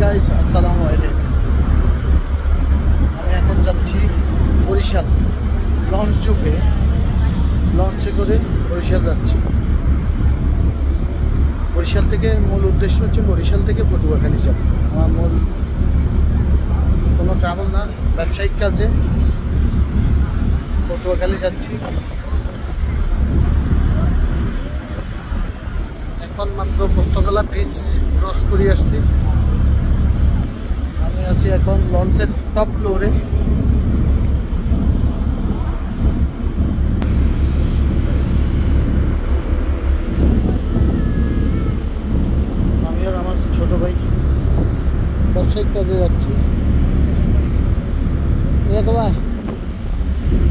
Guys, আসসালামু আলাইকুম। আমি এখন যাচ্ছি বরিশাল লঞ্চে করে বরিশাল যাচ্ছি। বরিশাল থেকে মূল উদ্দেশ্য হচ্ছে বরিশাল থেকে পটুয়াখালী যাব। আমার মূল কোনো ট্রাভেল না, ব্যবসায়িক কাজে পটুয়াখালী যাচ্ছি। এখন মাত্র পোস্তগোলা ব্রিজ ক্রস করে আসছি। আমি আছি এখন লঞ্চের টপ ফ্লোরে। আমি আর আমার ছোট ভাই ব্যবসায়িক কাজে যাচ্ছি। ভাই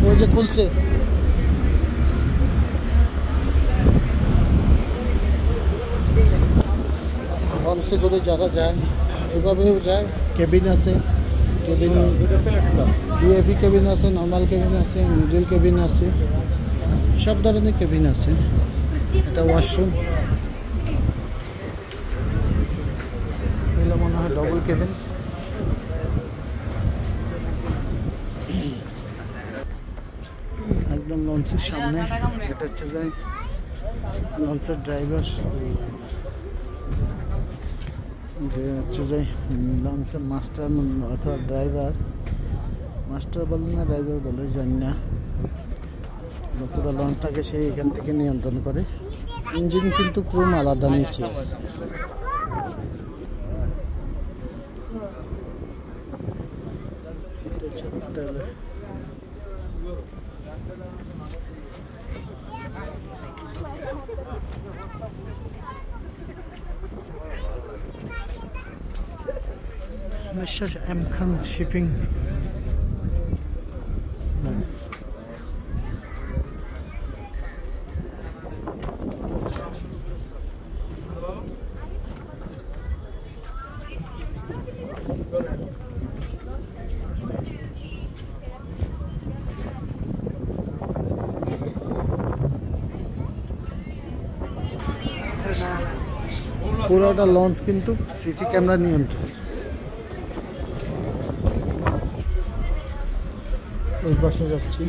ওই যে খুলছে, লঞ্চে করে যারা যায় এভাবেও যায়। কেবিন আছে, কেবিন ভিআইপি কেবিন আছে, নর্মাল কেবিন আছে, মিডল কেবিন আছে, সব ধরনের কেবিন আছে। এটা ওয়াশরুম, এগুলো মনে হয় ডবল কেবিন। একদম লঞ্চের সামনে। এটা হচ্ছে যে লঞ্চের ড্রাইভার, যে হচ্ছে যে লঞ্চের মাস্টার অথবা ড্রাইভার, মাস্টার বলে না ড্রাইভার বলে জানি না। পুরো লঞ্চটাকে সেই এখান থেকে নিয়ন্ত্রণ করে। ইঞ্জিন কিন্তু ক্রুম আলাদা নিচে আছে। Mrs. M. Khan Shipping. পুরোটা লঞ্চ কিন্তু সিসি ক্যামেরা নিয়ন্ত্রণ। ওই পাশে যাচ্ছি।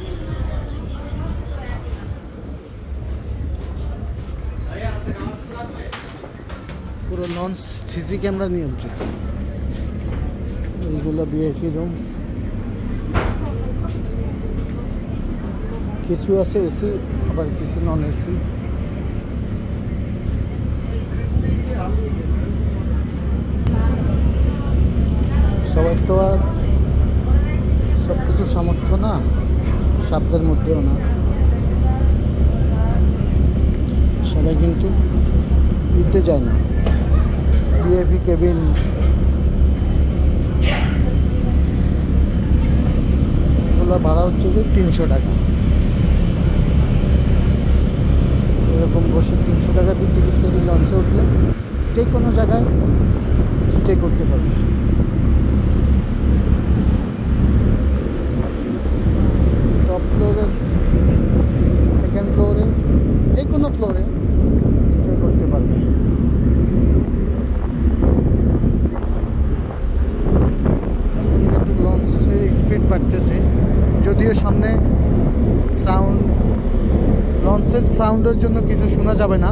পুরো লঞ্চ সিসি ক্যামেরা নিয়ন্ত্রিত। এইগুলো ভিআইপি রুম, কিছু আছে এসি, আবার কিছু নন এসি। সবাই তো আর সব কিছু সামর্থ্য না, সাধ্যের মধ্যেও না। সবাই কিন্তু নিতে যায় না। ভিআইপি কেবিন এগুলো ভাড়া হচ্ছে যে 300 টাকা। এরকম বসে 300 টাকা দিয়ে টিকিট কেটে লঞ্চে উঠলে যে কোনো জায়গায় স্টে করতে পারবে। টপ ফ্লোরে, সেকেন্ড ফ্লোরে, যে কোনো ফ্লোরে স্টে করতে পারবে। এখন কিন্তু লঞ্চের স্পিড বাড়তেছে, যদিও সামনে সাউন্ড, লঞ্চের সাউন্ডের জন্য কিছু শোনা যাবে না।